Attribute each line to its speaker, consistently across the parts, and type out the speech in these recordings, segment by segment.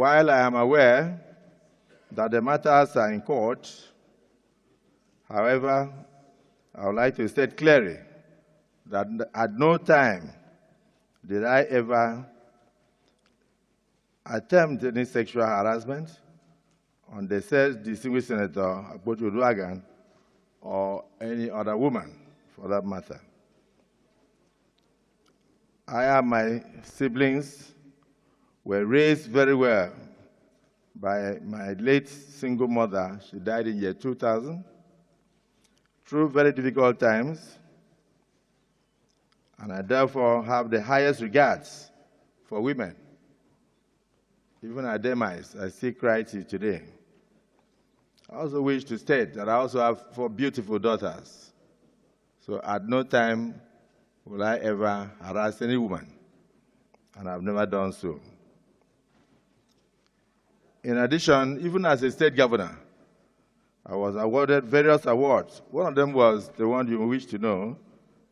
Speaker 1: While I am aware that the matters are in court, however, I would like to state clearly that at no time did I ever attempt any sexual harassment on the said distinguished Senator Akpoti-Uduaghan or any other woman, for that matter. I and my siblings were raised very well by my late single mother. She died in year 2000, through very difficult times, and I therefore have the highest regards for women. Even at demise, I still cry till today. I also wish to state that I also have 4 beautiful daughters. So at no time will I ever harass any woman, and I've never done so. In addition, even as a state governor, I was awarded various awards. One of them was the one you wish to know,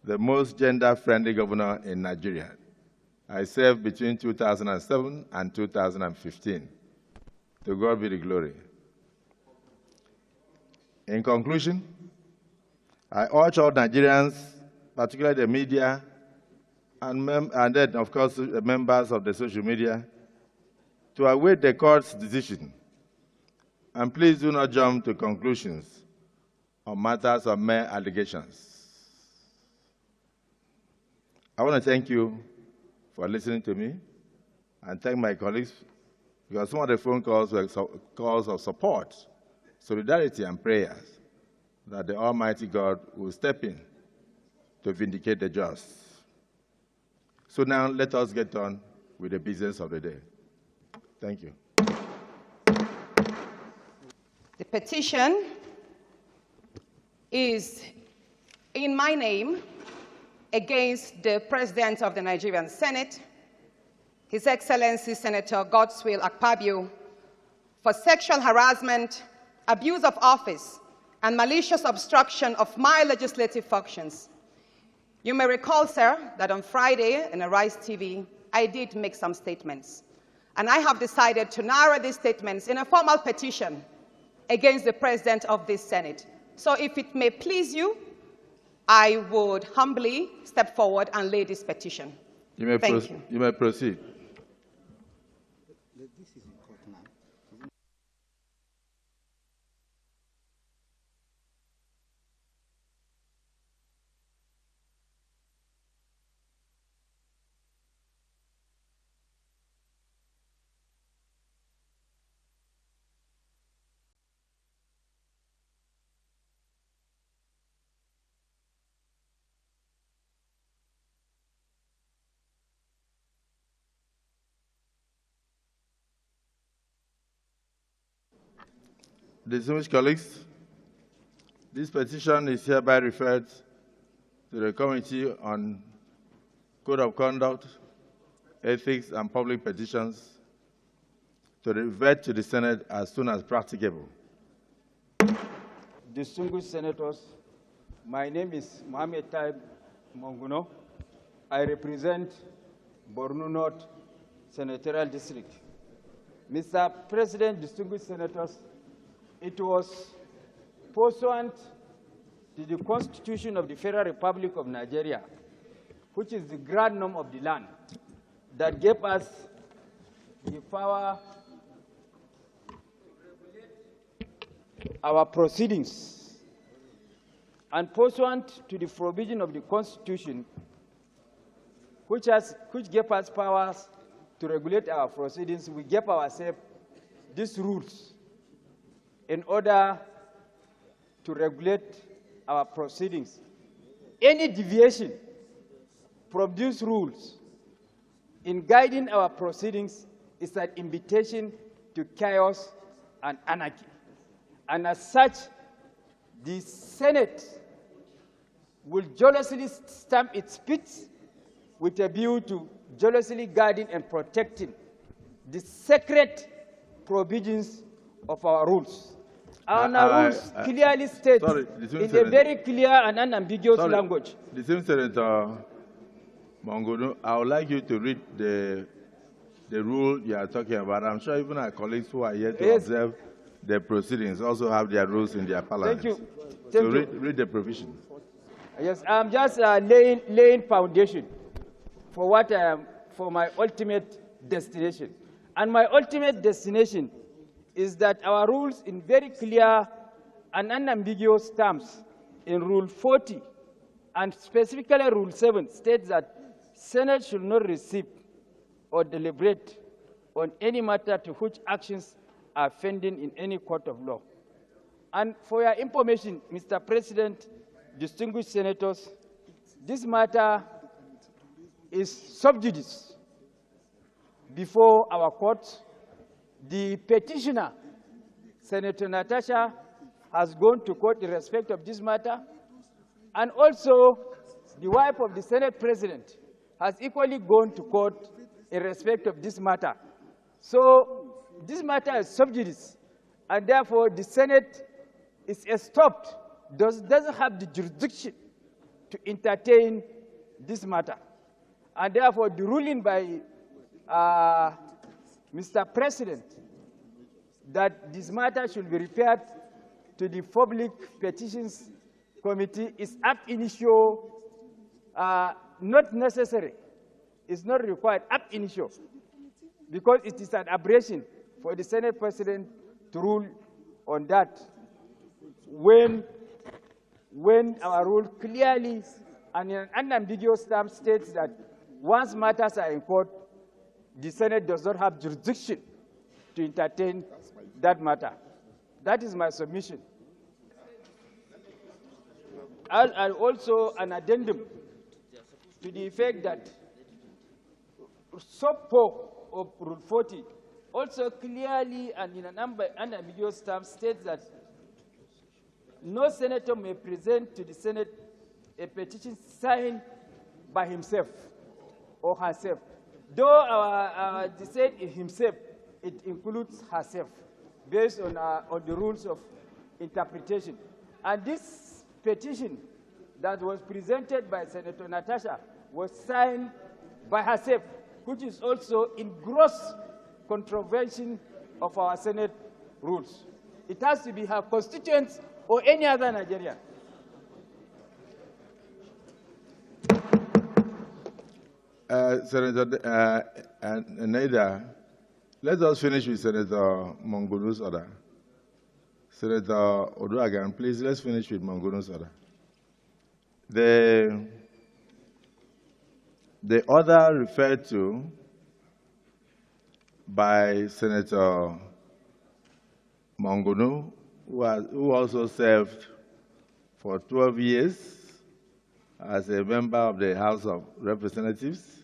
Speaker 1: the most gender-friendly governor in Nigeria. I served between 2007 and 2015. To God be the glory. In conclusion, I urge all Nigerians, particularly the media, and then, of course, the members of the social media, to await the court's decision. And please do not jump to conclusions on matters of mere allegations. I want to thank you for listening to me, and thank my colleagues, because some of the phone calls were calls of support, solidarity, and prayers that the Almighty God will step in to vindicate the just. So now let us get on with the business of the day. Thank you.
Speaker 2: The petition is in my name against the President of the Nigerian Senate, His Excellency Senator Godswill Akpabio, for sexual harassment, abuse of office, and malicious obstruction of my legislative functions. You may recall, sir, that on Friday in Arise TV, I did make some statements. And I have decided to narrow these statements in a formal petition against the President of this Senate. So if it may please you, I would humbly step forward and lay this petition. Thank you.
Speaker 1: You may proceed.
Speaker 3: This is in court now.
Speaker 1: Distinguished colleagues, this petition is hereby referred to the Committee on Code of Conduct, Ethics, and Public Petitions to revert to the Senate as soon as practicable.
Speaker 4: Distinguished Senators, my name is Mohamed Taib Monguno. I represent Borno North Senatorial District. Mr. President, distinguished Senators, it was pursuant to the Constitution of the Federal Republic of Nigeria, which is the grand norm of the land, that gave us the power to regulate our proceedings. And pursuant to the provision of the Constitution, which gave us powers to regulate our proceedings, we gave ourselves these rules in order to regulate our proceedings. Any deviation from these rules in guiding our proceedings is an invitation to chaos and anarchy. And as such, the Senate will jealously stamp its feet with a view to jealously guarding and protecting the sacred provisions of our rules. Our rules clearly state in a very clear and unambiguous language.
Speaker 1: The same Senator Monguno, I would like you to read the the rule you are talking about. I'm sure even our colleagues who are here to observe the proceedings also have their rules in their parliament.
Speaker 4: Thank you.
Speaker 1: So read the provision.
Speaker 4: Yes, I'm just laying foundation for what for my ultimate destination. And my ultimate destination is that our rules in very clear and unambiguous terms in Rule 40 and specifically Rule 7 states that Senate should not receive or deliberate on any matter to which actions are pending in any court of law. And for your information, Mr. President, distinguished senators, this matter is sub judice before our court. The petitioner, Senator Natasha, has gone to court in respect of this matter, and also the wife of the Senate President has equally gone to court in respect of this matter. So this matter is sub judice, and therefore the Senate is stopped, doesn't have the jurisdiction to entertain this matter. And therefore the ruling by Mr. President that this matter should be referred to the Public Petitions Committee is ab initio not necessary. It's not required ab initio, because it is an aberration for the Senate President to rule on that when our rule clearly and in an unambiguous term states that once matters are in court, the Senate does not have jurisdiction to entertain that matter. That is my submission. And also an addendum to the effect that sub 4 of Rule 40 also clearly and in an unambiguous term states that no senator may present to the Senate a petition signed by himself or herself. Though our said himself, it includes herself, based on the rules of interpretation. And this petition that was presented by Senator Natasha was signed by herself, which is also in gross contravention of our Senate rules. It has to be her constituents or any other Nigerian.
Speaker 1: Senator Naida, let us finish with Senator Mongunu's order. Senator Uduaghan, please, let's finish with Mongunu's order. The order referred to by Senator Mongunu, who also served for 12 years as a member of the House of Representatives.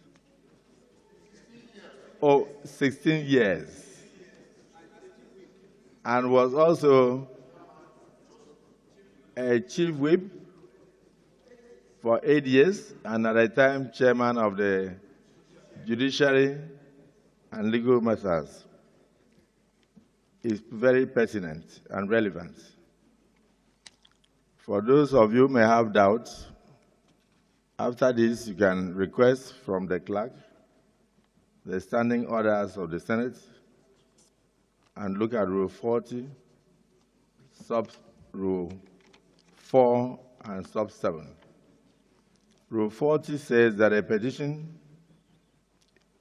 Speaker 1: 16 years. And was also a chief whip for 8 years, and at the time chairman of the Judiciary and Legal Matters. Is very pertinent and relevant. For those of you who may have doubts, after this you can request from the clerk the standing orders of the Senate and look at Rule 40, Sub-Rule 4, and Sub-7. Rule 40 says that a petition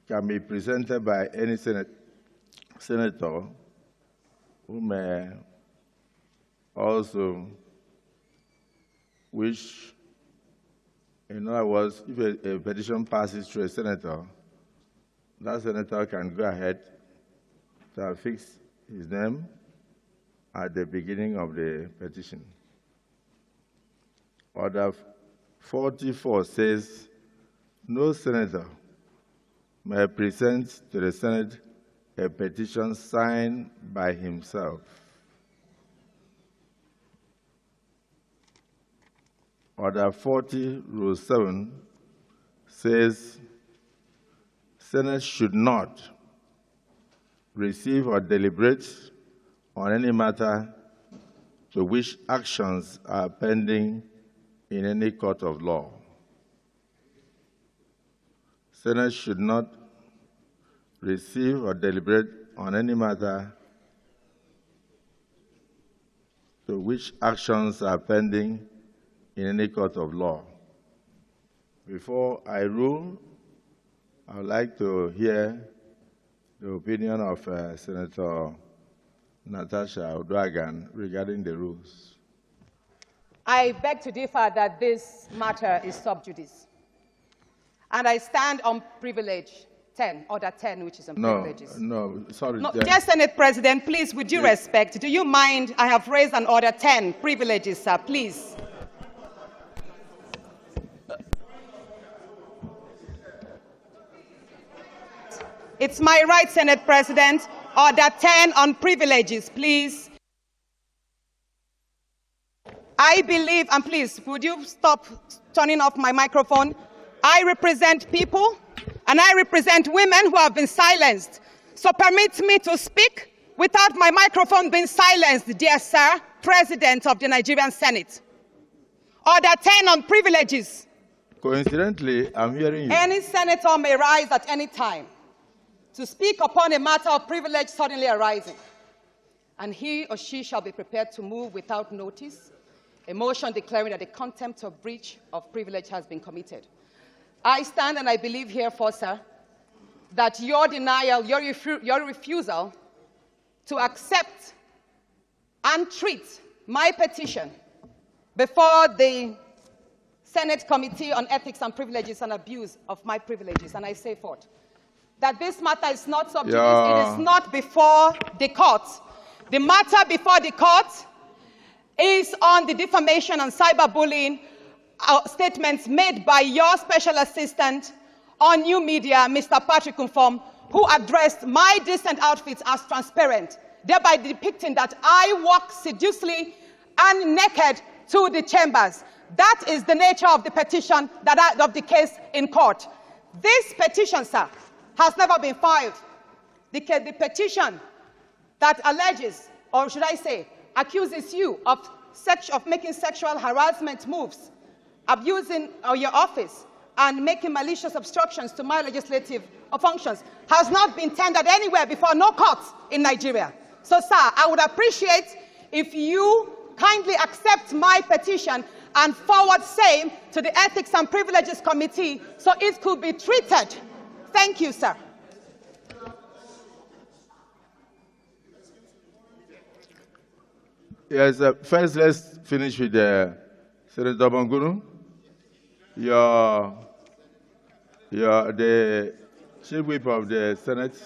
Speaker 1: can be presented by any senator who may also wish, in other words, if a petition passes through a senator, that senator can go ahead to affix his name at the beginning of the petition. Order 44 says, no senator may present to the Senate a petition signed by himself. Order 40, Rule 7 says, Senate should not receive or deliberate on any matter to which actions are pending in any court of law. Senate should not receive or deliberate on any matter to which actions are pending in any court of law. Before I rule, I would like to hear the opinion of Senator Natasha Uduaghan regarding the rules.
Speaker 2: I beg to differ that this matter is sub judice. And I stand on privilege 10, order 10, which is on privileges.
Speaker 1: No, sorry.
Speaker 2: No, dear Senate President, please, with due respect, do you mind? I have raised an order 10, privileges, sir, please. It's my right, Senate President. Order 10 on privileges, please. I believe, and please, would you stop turning off my microphone? I represent people, and I represent women who have been silenced. So permit me to speak without my microphone being silenced, dear sir, President of the Nigerian Senate. Order 10 on privileges.
Speaker 1: Coincidentally, I'm hearing you.
Speaker 2: Any senator may rise at any time to speak upon a matter of privilege suddenly arising, and he or she shall be prepared to move without notice a motion declaring that the contempt or breach of privilege has been committed. I stand and I believe herefore, sir, that your denial, your refusal to accept and treat my petition before the Senate Committee on Ethics and Privileges and Abuse of my privileges, and I say forth, that this matter is not sub judice, it is not before the court. The matter before the court is on the defamation and cyberbullying statements made by your special assistant on new media, Mr. Patrick Umfom, who addressed my decent outfits as transparent, thereby depicting that I walk sedulously and naked to the chambers. That is the nature of the petition, of the case in court. This petition, sir, has never been filed. The petition that alleges, or should I say, accuses you of making sexual harassment moves, abusing your office, and making malicious obstructions to my legislative functions has not been tendered anywhere before, no court in Nigeria. So, sir, I would appreciate if you kindly accept my petition and forward same to the Ethics and Privileges Committee so it could be treated. Thank you, sir.
Speaker 1: Yes, first let's finish with Senator Bangunu. The Chief Whip of the Senate.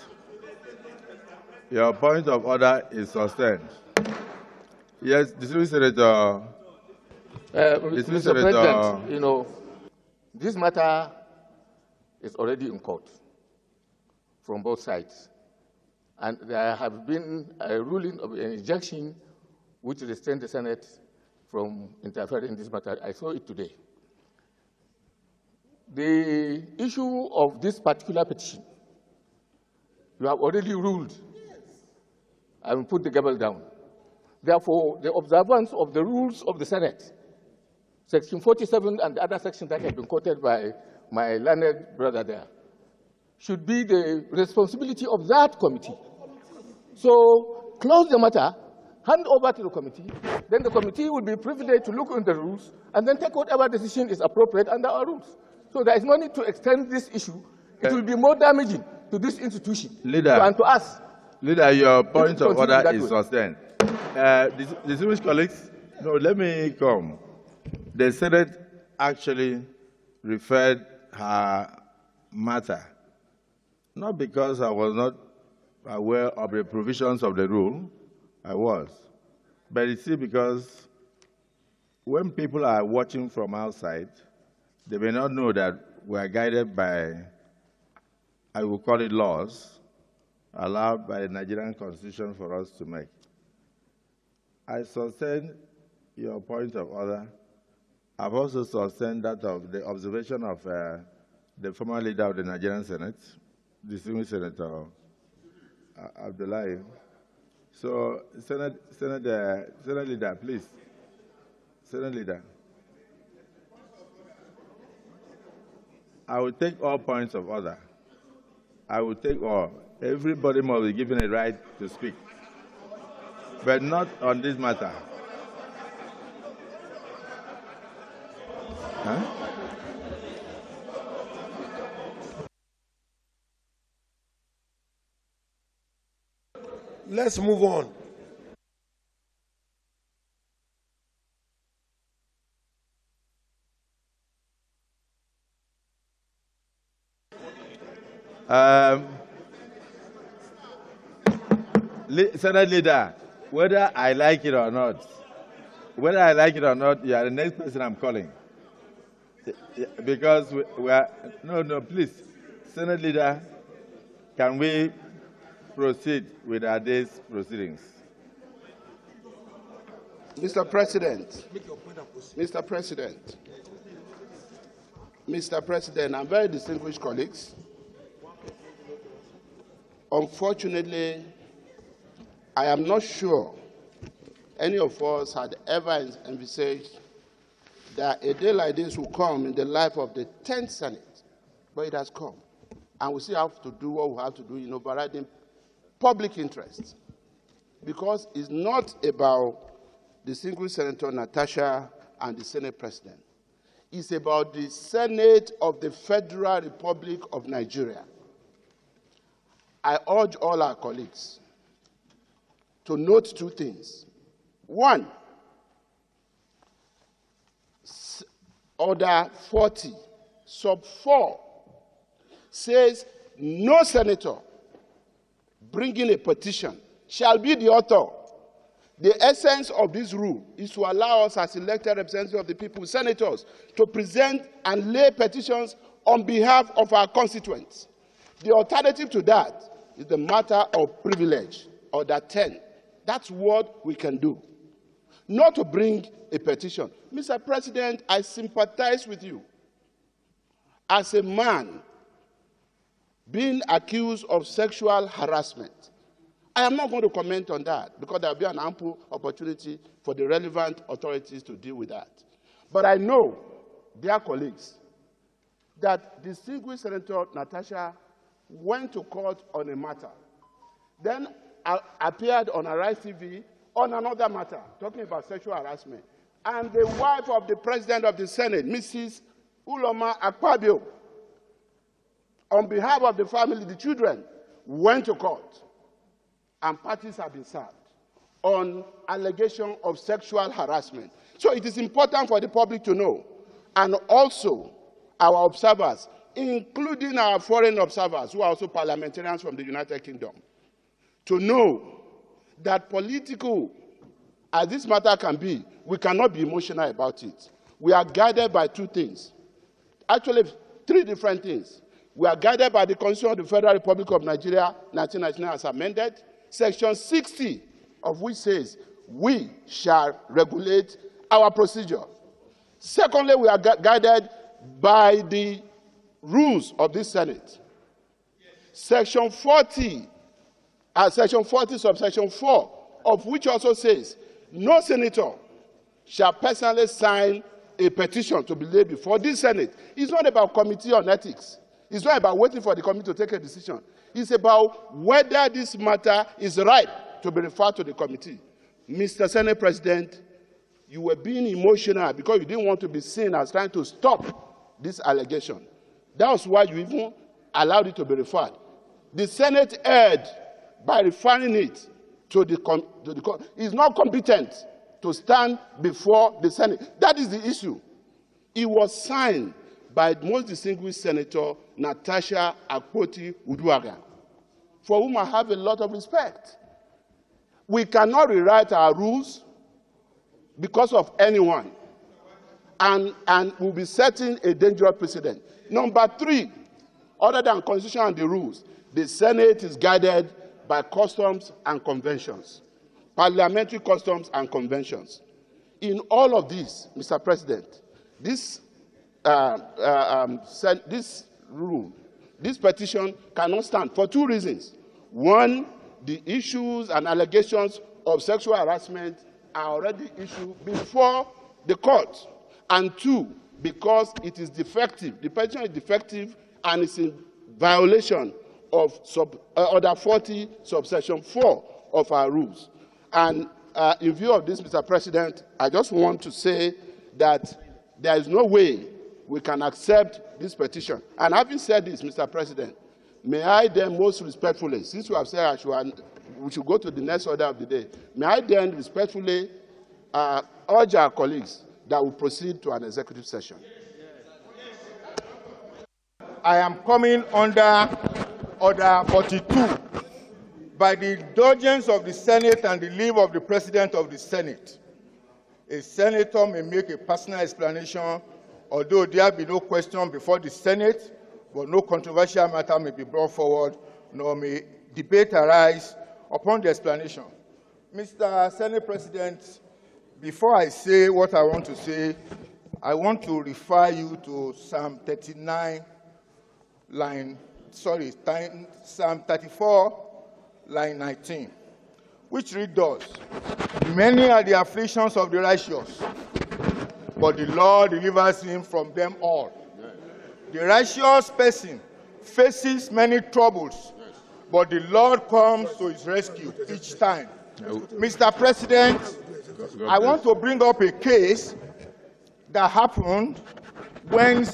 Speaker 1: Your point of order is sustained. Yes, distinguished Senator.
Speaker 3: Mr. President, you know, this matter is already in court from both sides. And there have been a ruling of an injunction which restrained the Senate from interfering in this matter. I saw it today. The issue of this particular petition, you have already ruled and put the gavel down. Therefore, the observance of the rules of the Senate, Section 47 and the other sections that have been quoted by my learned brother there, should be the responsibility of that committee. So close the matter, hand over to the committee, then the committee will be privileged to look into the rules and then take whatever decision is appropriate under our rules. So there is no need to extend this issue. It will be more damaging to this institution and to us.
Speaker 1: Leader, your point of order is sustained. Distinguished colleagues, no, let me come. The Senate actually referred her matter, not because I was not aware of the provisions of the rule, I was, but it's because when people are watching from outside, they may not know that we are guided by, I will call it laws, allowed by the Nigerian Constitution for us to make. I sustain your point of order. I've also sustained that of the observation of the former leader of the Nigerian Senate, distinguished Senator Abdullahi. So, Senate Leader, please. Senate Leader. I will take all points of order. I will take all. Everybody must be given a right to speak, but not on this matter. Huh?
Speaker 5: Let's move on.
Speaker 1: Senate Leader, whether I like it or not, you are the next person I'm calling. Because we are, no, please. Senate Leader, can we proceed with our day's proceedings?
Speaker 6: Mr. President, and very distinguished colleagues, unfortunately, I am not sure any of us had ever envisaged that a day like this will come in the life of the 10th Senate, but it has come. And we still have to do what we have to do in overriding public interest, because it's not about distinguished Senator Natasha and the Senate President. It's about the Senate of the Federal Republic of Nigeria. I urge all our colleagues to note two things. One, Order 40, sub 4, says no senator bringing a petition shall be the author. The essence of this rule is to allow us as elected representatives of the people, senators, to present and lay petitions on behalf of our constituents. The alternative to that is the matter of privilege, Order 10. That's what we can do. Not to bring a petition. Mr. President, I sympathize with you. As a man being accused of sexual harassment, I am not going to comment on that because there will be an ample opportunity for the relevant authorities to deal with that. But I know, dear colleagues, that distinguished Senator Natasha went to court on a matter, then appeared on Arise TV on another matter, talking about sexual harassment. And the wife of the President of the Senate, Mrs. Uloma Akpabio, on behalf of the family, the children, went to court. And parties have been served on allegation of sexual harassment. So it is important for the public to know, and also our observers, including our foreign observers, who are also parliamentarians from the United Kingdom, to know that political as this matter can be, we cannot be emotional about it. We are guided by two things. Actually, three different things. We are guided by the Constitution of the Federal Republic of Nigeria, 1999, as amended, Section 60 of which says we shall regulate our procedure. Secondly, we are guided by the rules of this Senate. Section 40, subsection 4, of which also says no senator shall personally sign a petition to be laid before this Senate. It's not about committee on ethics. It's not about waiting for the committee to take a decision. It's about whether this matter is right to be referred to the committee. Mr. Senate President, you were being emotional because you didn't want to be seen as trying to stop this allegation. That was why you even allowed it to be referred. The Senate erred by referring it to the court. It's not competent to stand before the Senate. That is the issue. It was signed by most distinguished Senator Natasha Akpoti-Uduaghan, for whom I have a lot of respect. We cannot rewrite our rules because of anyone, and we'll be setting a dangerous precedent. Number three, other than Constitution and the rules, the Senate is guided by customs and conventions, parliamentary customs and conventions. In all of this, Mr. President, this petition cannot stand for two reasons. One, the issues and allegations of sexual harassment are already issued before the court. And two, because it is defective. The petition is defective and is in violation of Order 40, subsection 4 of our rules. And in view of this, Mr. President, I just want to say that there is no way we can accept this petition. And having said this, Mr. President, may I then most respectfully, since you have said we should go to the next order of the day, may I then respectfully urge our colleagues that we proceed to an executive session.
Speaker 3: I am coming under Order 42 by the indulgence of the Senate and the leave of the President of the Senate. A senator may make a personal explanation, although there be no question before the Senate, but no controversial matter may be brought forward, nor may debate arise upon the explanation. Mr. Senate President, before I say what I want to say, I want to refer you to Psalm 34, line 19, which reads thus: "Many are the afflictions of the righteous, but the Lord delivers him from them all." The righteous person faces many troubles, but the Lord comes to his rescue each time. Mr. President, I want to bring up a case that happened when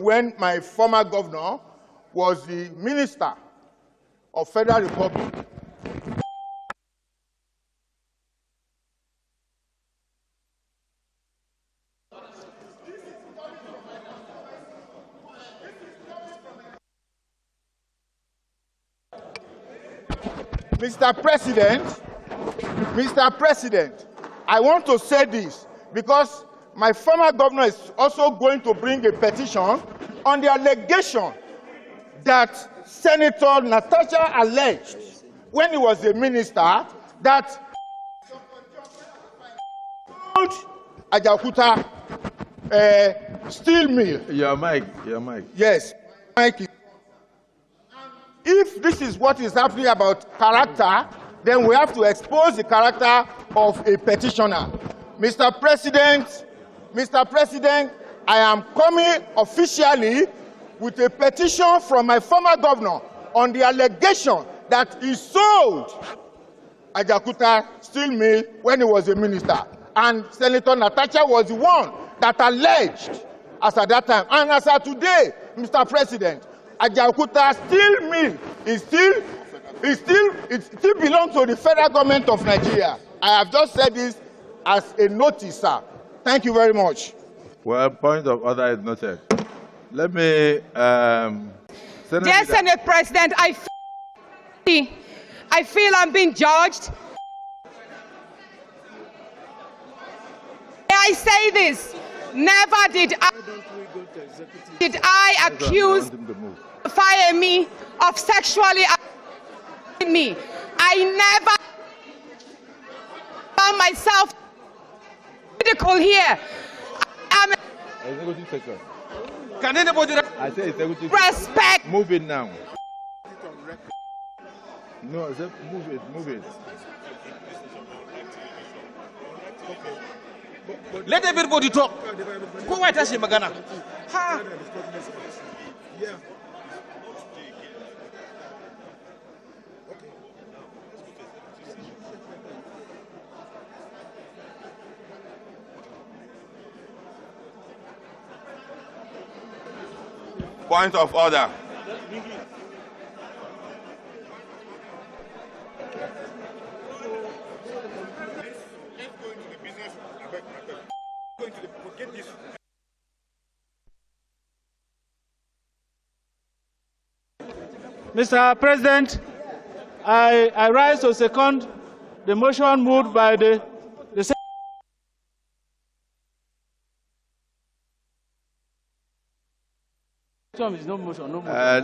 Speaker 3: when my former governor was the Minister of Federal Republic. Mr. President, I want to say this because my former governor is also going to bring a petition on the allegation that Senator Natasha alleged when he was a minister that Ajaokuta steel mill.
Speaker 1: Your mic.
Speaker 3: Yes, mic. If this is what is happening about character, then we have to expose the character of a petitioner. Mr. President, I am coming officially with a petition from my former governor on the allegation that he sold Ajaokuta steel mill when he was a minister. And Senator Natasha was the one that alleged as at that time. And as of today, Mr. President, Ajaokuta steel mill still belongs to the federal government of Nigeria. I have just said this as a notice, sir. Thank you very much.
Speaker 1: Well, point of order is noted. Let me,
Speaker 2: Dear Senate President, I feel I'm being judged. I say this, never did I accuse fire me of sexually assaulting me. I never found myself critical here.
Speaker 5: Can anybody
Speaker 2: respect?
Speaker 1: Move it now. No, move it.
Speaker 5: Let everybody talk. Who might ask him again?
Speaker 7: Point of order.
Speaker 8: Mr. President, I rise to second the motion moved by the no motion.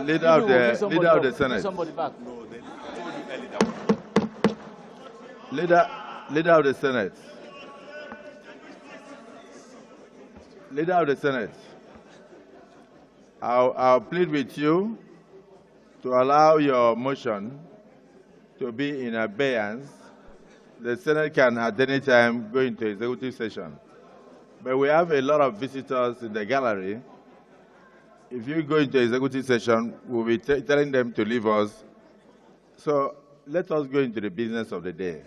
Speaker 1: Leader of the Senate.
Speaker 8: Somebody back.
Speaker 1: Leader of the Senate. Leader of the Senate. I'll plead with you to allow your motion to be in abeyance. The Senate can at any time go into executive session. But we have a lot of visitors in the gallery, if you go into executive session, we'll be telling them to leave us. So let us go into the business of the day.